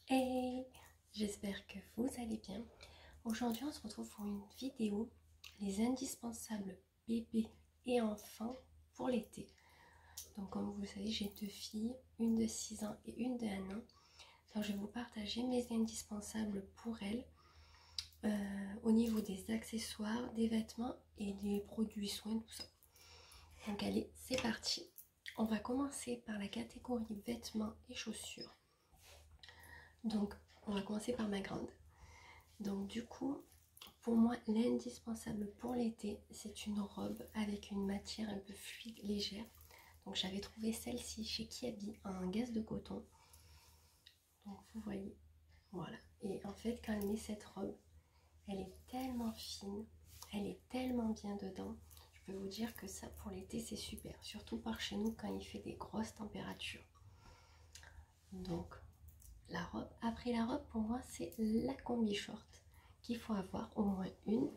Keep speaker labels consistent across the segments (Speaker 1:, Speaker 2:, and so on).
Speaker 1: Hey, j'espère que vous allez bien. Aujourd'hui, on se retrouve pour une vidéo, les indispensables bébés et enfants pour l'été. Donc comme vous le savez, j'ai deux filles, une de 6 ans et une de 1 an. Donc je vais vous partager mes indispensables pour elles au niveau des accessoires, des vêtements et des produits soins, tout ça. Donc allez, c'est parti. On va commencer par la catégorie vêtements et chaussures. Donc on va commencer par ma grande. Donc du coup, pour moi, l'indispensable pour l'été, c'est une robe avec une matière un peu fluide, légère. Donc j'avais trouvé celle-ci chez Kiabi en gaze de coton. Donc vous voyez, voilà. Et en fait, quand elle met cette robe, elle est tellement fine, elle est tellement bien dedans. Je peux vous dire que ça, pour l'été, c'est super. Surtout par chez nous, quand il fait des grosses températures. Donc, la robe. Après la robe, pour moi, c'est la combi short qu'il faut avoir, au moins une.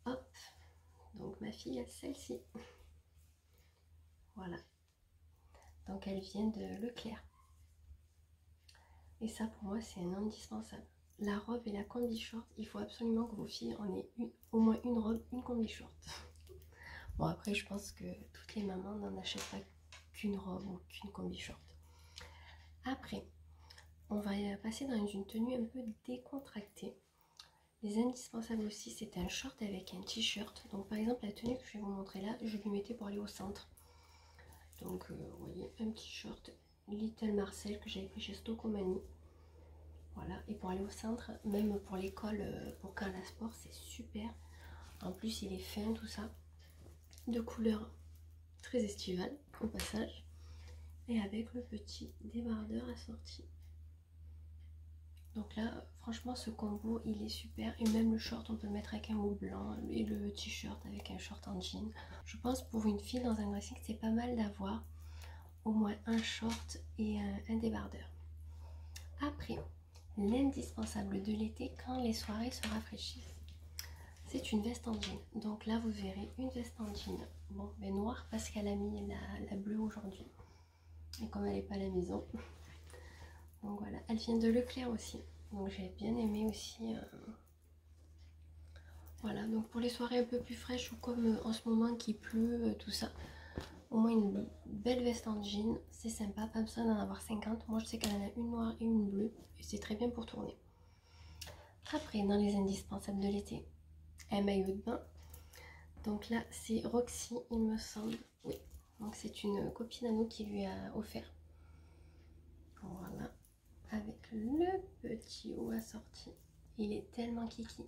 Speaker 1: Hop, donc ma fille a celle-ci. Voilà. Donc elle vient de Leclerc. Et ça, pour moi, c'est un indispensable. La robe et la combi short, il faut absolument que vos filles en aient au moins une robe, une combi short. Bon, après, je pense que toutes les mamans n'en achètent pas qu'une robe ou qu'une combi short. Après, on va passer dans une tenue un peu décontractée. Les indispensables aussi, c'est un short avec un t-shirt. Donc par exemple, la tenue que je vais vous montrer là, je lui mettais pour aller au centre. Donc vous voyez, un t-shirt Little Marcel que j'avais pris chez Stocomanie. Voilà, et pour aller au centre, même pour l'école, pour Carla Sport, c'est super. En plus, il est fin, tout ça. De couleur très estivale, au passage. Et avec le petit débardeur assorti. Donc là, franchement, ce combo, il est super. Et même le short, on peut le mettre avec un haut blanc. Et le t-shirt avec un short en jean. Je pense pour une fille dans un dressing, c'est pas mal d'avoir au moins un short et un débardeur. Après, l'indispensable de l'été quand les soirées se rafraîchissent, c'est une veste en jean. Donc là, vous verrez une veste en jean. Bon, mais noire parce qu'elle a mis la bleue aujourd'hui. Et comme elle n'est pas à la maison. Donc voilà, elle vient de Leclerc aussi. Donc j'ai bien aimé aussi. Voilà, donc pour les soirées un peu plus fraîches ou comme en ce moment qui pleut, tout ça. Au moins une belle veste en jean, c'est sympa, pas besoin d'en avoir 50. Moi je sais qu'elle en a une noire et une bleue. Et c'est très bien pour tourner. Après, dans les indispensables de l'été, un maillot de bain. Donc là, c'est Roxy, il me semble. Oui, donc c'est une copine à nous qui lui a offert. Voilà, avec le petit haut assorti. Il est tellement kiki.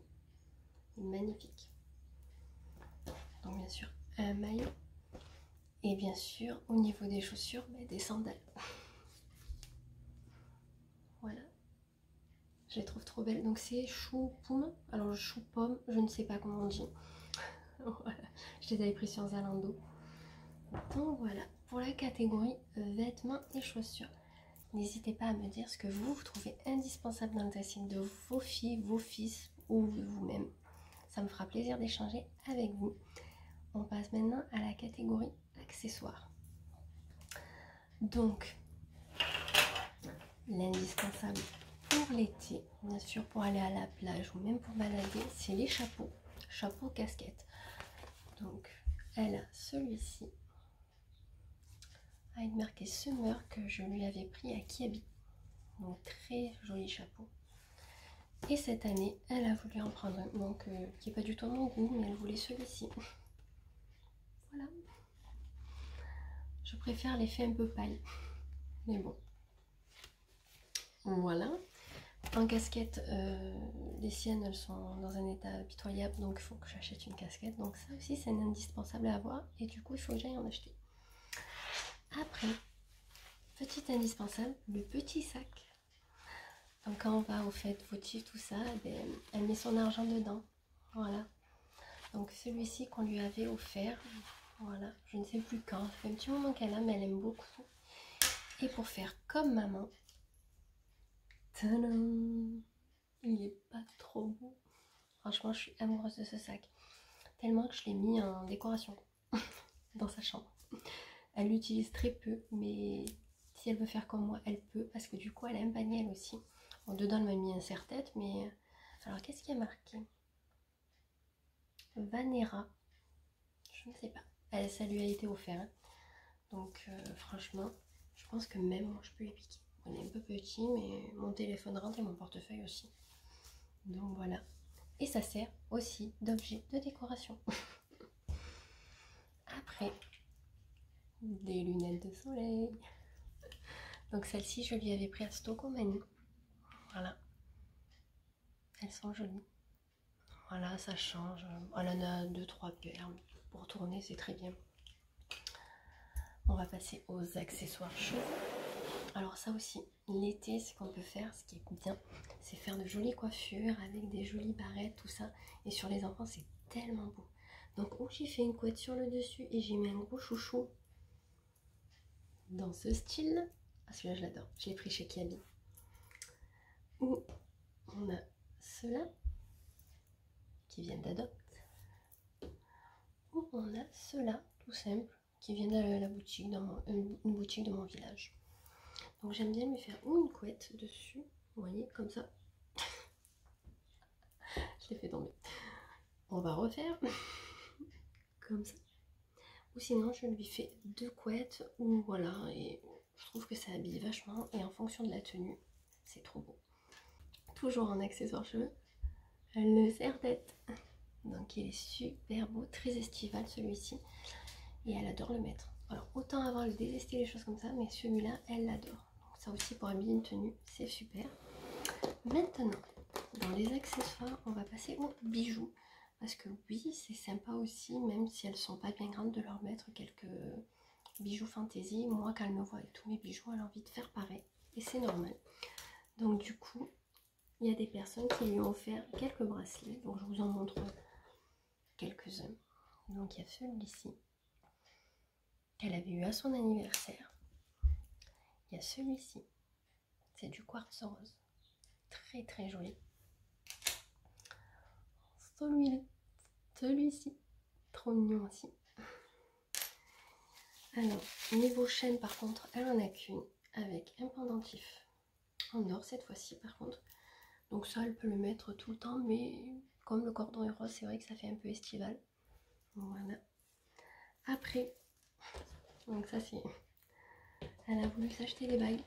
Speaker 1: Il est magnifique. Donc bien sûr, un maillot. Et bien sûr, au niveau des chaussures, des sandales. Voilà. Je les trouve trop belles. Donc c'est chou pomme. Alors chou pomme, je ne sais pas comment on dit. Voilà. Je les avais pris sur Zalando. Donc voilà, pour la catégorie vêtements et chaussures. N'hésitez pas à me dire ce que vous trouvez indispensable dans le dressing de vos filles, vos fils ou vous-même. Ça me fera plaisir d'échanger avec vous. On passe maintenant à la catégorie accessoires. Donc, l'indispensable pour l'été, bien sûr pour aller à la plage ou même pour balader, c'est les chapeaux. Chapeau, casquette. Donc, elle a celui-ci avec marqué Summer que je lui avais pris à Kiabi. Donc, très joli chapeau. Et cette année, elle a voulu en prendre un, donc qui n'est pas du tout à mon goût, mais elle voulait celui-ci. Voilà. Je préfère l'effet un peu paille. Mais bon. Voilà. En casquette, les siennes, elles sont dans un état pitoyable, donc il faut que j'achète une casquette. Donc ça aussi, c'est un indispensable à avoir. Et du coup, il faut que j'aille en acheter. Après, petit indispensable, le petit sac. Donc quand on va aux fêtes votives, tout ça, elle met son argent dedans. Voilà. Donc celui-ci qu'on lui avait offert, voilà, je ne sais plus quand, ça fait un petit moment qu'elle a, mais elle aime beaucoup. Et pour faire comme maman, tadam, il est pas trop beau. Franchement, je suis amoureuse de ce sac. Tellement que je l'ai mis en décoration dans sa chambre. Elle l'utilise très peu, mais Si elle veut faire comme moi, elle peut, parce que du coup, elle a un panier elle aussi. Bon, dedans, elle m'a mis un serre-tête, mais... Alors, qu'est-ce qu'il y a marqué? Vanera. Je ne sais pas. Elle, ça lui a été offert. Hein. Donc, franchement, je pense que même moi, je peux les piquer. On est un peu petit, mais mon téléphone rentre et mon portefeuille aussi. Donc, voilà. Et ça sert aussi d'objet de décoration. Après, des lunettes de soleil. Donc, celle-ci, je lui avais pris à Stocomanie. Voilà. Elles sont jolies. Voilà, ça change. Elle en a 2-3 paires. Pour tourner, c'est très bien. On va passer aux accessoires cheveux. Alors ça aussi, l'été, ce qu'on peut faire, ce qui est bien, c'est faire de jolies coiffures avec des jolies barrettes, tout ça. Et sur les enfants, c'est tellement beau. Donc, j'ai fait une couette sur le dessus et j'ai mis un gros chouchou dans ce style. Ah, celui-là, je l'adore. Je l'ai pris chez Kiabi. Ou on a ceux-là qui viennent d'Adopt. Ou on a ceux-là, tout simple, qui viennent de la boutique, une boutique de mon village. Donc j'aime bien lui faire ou une couette dessus, vous voyez, comme ça. Je l'ai fait tomber. On va refaire comme ça. Ou sinon je lui fais 2 couettes, ou voilà, et je trouve que ça habille vachement, et en fonction de la tenue, c'est trop beau. Toujours en accessoire cheveux, le serre-tête. Donc il est super beau, très estival celui-ci, et elle adore le mettre. Alors autant avant elle détestait les choses comme ça, mais celui-là elle l'adore. Donc ça aussi pour habiller une tenue, c'est super. Maintenant, dans les accessoires, on va passer aux bijoux. Parce que oui, c'est sympa aussi, même si elles sont pas bien grandes, de leur mettre quelques bijoux fantaisie. Moi, quand elle me voit avec tous mes bijoux, elle a envie de faire pareil. Et c'est normal. Donc du coup, il y a des personnes qui lui ont offert quelques bracelets. Donc je vous en montre quelques-uns. Donc il y a celui-ci qu'elle avait eu à son anniversaire. Il y a celui-ci. C'est du quartz rose. Très très joli. Celui-ci, trop mignon aussi. Alors, niveau chaîne par contre, elle en a qu'une avec un pendentif en or cette fois-ci par contre. Donc ça, elle peut le mettre tout le temps, mais comme le cordon est rose, c'est vrai que ça fait un peu estival. Voilà. Après, donc ça c'est... Elle a voulu s'acheter des bagues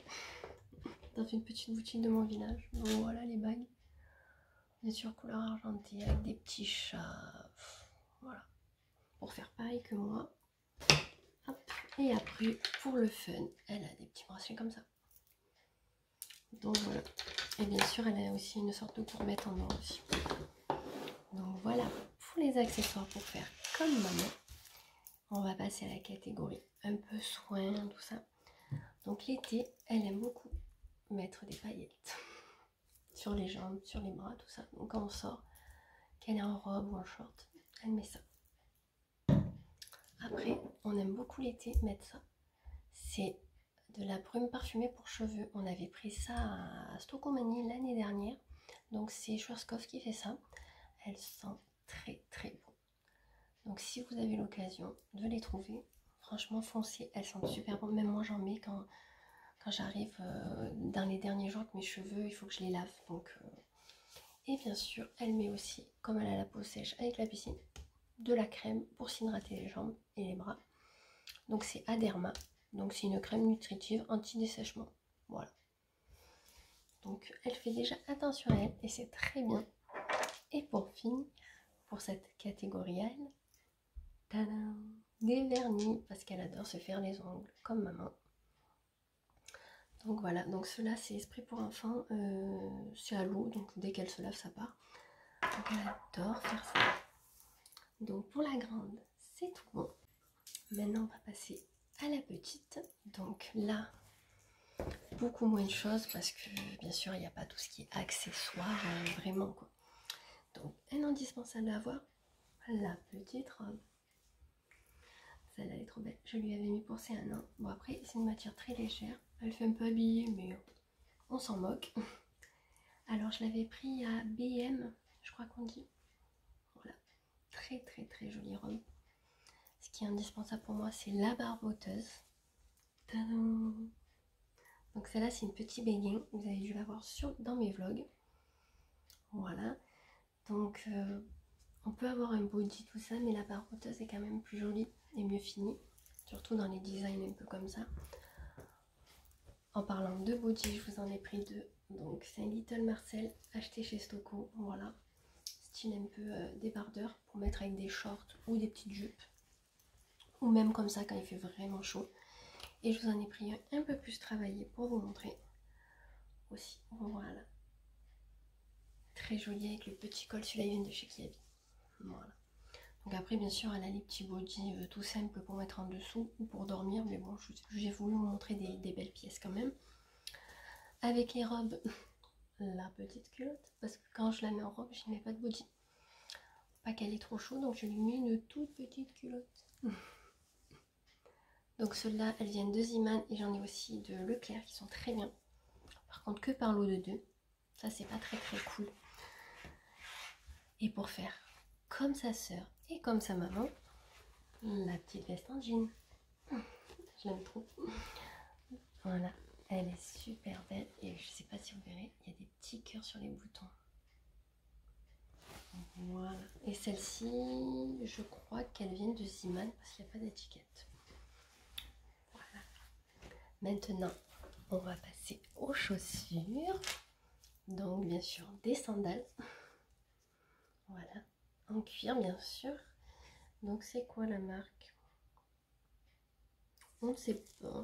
Speaker 1: dans une petite boutique de mon village. Donc voilà les bagues. Bien sûr couleur argentée avec des petits chats. Voilà. Pour faire pareil que moi. Hop. Et après, pour le fun, elle a des petits bracelets comme ça. Donc voilà. Et bien sûr, elle a aussi une sorte de courbette en or aussi. Donc voilà, pour les accessoires pour faire comme maman. On va passer à la catégorie un peu soin, tout ça. Donc l'été, elle aime beaucoup mettre des paillettes sur les jambes, sur les bras, tout ça. Donc quand on sort, qu'elle est en robe ou en short, elle met ça. Après, on aime beaucoup l'été mettre ça. C'est de la brume parfumée pour cheveux. On avait pris ça à Stocomanie l'année dernière. Donc c'est Schwarzkopf qui fait ça. Elles sont très très bon. Donc si vous avez l'occasion de les trouver, franchement foncez, elles sont super bonnes. Même moi j'en mets quand j'arrive dans les derniers jours que mes cheveux, il faut que je les lave. Donc, et bien sûr, elle met aussi, comme elle a la peau sèche avec la piscine, de la crème pour s'hydrater les jambes et les bras. Donc c'est Aderma. Donc c'est une crème nutritive anti-dessèchement. Voilà. Donc elle fait déjà attention à elle et c'est très bien. Et pour finir, pour cette catégorie à elle, tadam, des vernis parce qu'elle adore se faire les ongles comme maman. Donc voilà, donc cela c'est Esprit pour enfants, c'est à l'eau, donc dès qu'elle se lave ça part. Donc elle adore faire ça. Donc pour la grande, c'est tout bon. Maintenant on va passer à la petite. Donc là, beaucoup moins de choses parce que bien sûr il n'y a pas tout ce qui est accessoire, vraiment quoi. Donc un indispensable à avoir, la petite robe. Celle-là elle est trop belle, je lui avais mis pour ses 1 an. Bon après c'est une matière très légère, elle fait un peu habillée mais on s'en moque. Alors je l'avais pris à BM, je crois qu'on dit. Voilà, très très très jolie robe. Ce qui est indispensable pour moi c'est la barboteuse. Tadam! Donc celle-là c'est une petite béguin, vous avez dû la voir dans mes vlogs. Voilà, donc on peut avoir un body tout ça, mais la parodieuse est quand même plus jolie et mieux finie, surtout dans les designs un peu comme ça. En parlant de body, je vous en ai pris deux. Donc c'est un Little Marcel acheté chez Stocco, voilà, style un peu débardeur pour mettre avec des shorts ou des petites jupes, ou même comme ça quand il fait vraiment chaud. Et je vous en ai pris un peu plus travaillé pour vous montrer aussi, voilà. Très joli avec le petit col, celui-là il vient de chez Kiabi, voilà. Donc après bien sûr elle a les petits body tout simples pour mettre en dessous ou pour dormir, mais bon j'ai voulu vous montrer des belles pièces quand même. Avec les robes, la petite culotte, parce que quand je la mets en robe je ne mets pas de body, pas qu'elle est trop chaude, donc je lui mets une toute petite culotte. Donc ceux-là elles viennent de Ziman et j'en ai aussi de Leclerc qui sont très bien, par contre que par lot de 2, ça c'est pas très cool. Et pour faire comme sa sœur et comme sa maman, la petite veste en jean, je l'aime trop. Voilà, elle est super belle et je sais pas si vous verrez, il y a des petits cœurs sur les boutons. Voilà, et celle-ci je crois qu'elle vient de Ziman parce qu'il n'y a pas d'étiquette. Voilà, maintenant on va passer aux chaussures. Donc bien sûr des sandales, voilà, en cuir bien sûr. Donc c'est quoi la marque? On ne sait pas.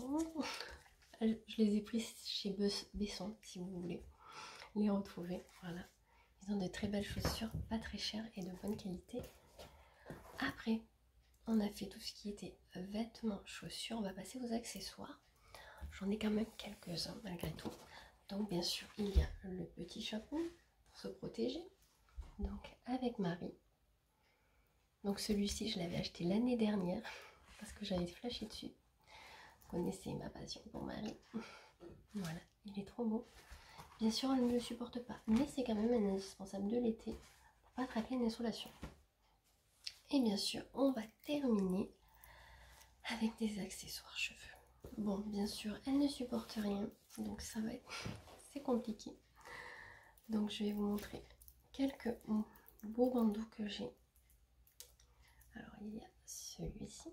Speaker 1: Je les ai pris chez Besson si vous voulez les retrouver. Voilà, ils ont de très belles chaussures, pas très chères et de bonne qualité. Après on a fait tout ce qui était vêtements, chaussures, on va passer aux accessoires. J'en ai quand même quelques-uns malgré tout. Donc bien sûr il y a le petit chapeau pour se protéger, donc avec Marie. Donc celui-ci je l'avais acheté l'année dernière parce que j'avais flashé dessus. Vous connaissez ma passion pour Marie. Voilà, il est trop beau. Bien sûr elle ne le supporte pas, mais c'est quand même un indispensable de l'été pour pas attraper une insolation. Et bien sûr on va terminer avec des accessoires cheveux. Bon bien sûr elle ne supporte rien, donc ça va être c'est compliqué. Donc je vais vous montrer quelques beaux bandeaux que j'ai. Alors il y a celui-ci.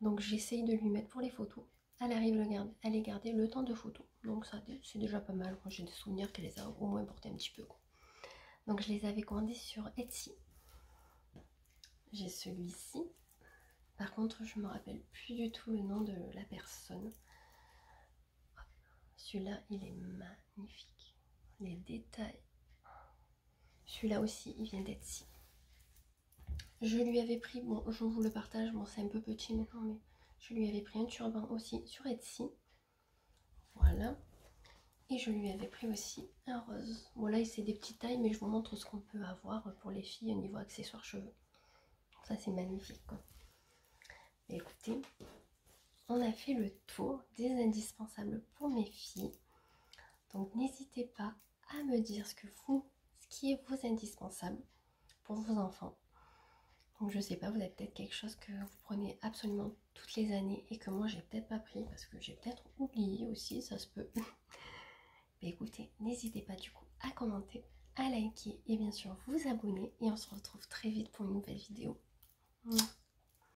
Speaker 1: Donc j'essaye de lui mettre pour les photos. Elle arrive à les garder le temps de photo. Donc ça c'est déjà pas mal. Moi j'ai des souvenirs qu'elle les a au moins portés un petit peu, quoi. Donc je les avais commandés sur Etsy. J'ai celui-ci. Par contre je me rappelle plus du tout le nom de la personne. Celui-là il est magnifique. Les détails. Celui-là aussi il vient d'Etsy. Je lui avais pris, bon je vous le partage, bon c'est un peu petit maintenant, mais je lui avais pris un turban aussi sur Etsy. Voilà. Et je lui avais pris aussi un rose. Bon là c'est des petites tailles, mais je vous montre ce qu'on peut avoir pour les filles au niveau accessoires cheveux. Ça c'est magnifique, quoi. Et écoutez, on a fait le tour des indispensables pour mes filles. Donc n'hésitez pas à me dire ce qui est vos indispensables pour vos enfants. Donc je sais pas, vous avez peut-être quelque chose que vous prenez absolument toutes les années et que moi j'ai peut-être pas pris parce que j'ai peut-être oublié aussi, ça se peut. Mais écoutez, n'hésitez pas du coup à commenter, à liker et bien sûr vous abonner et on se retrouve très vite pour une nouvelle vidéo.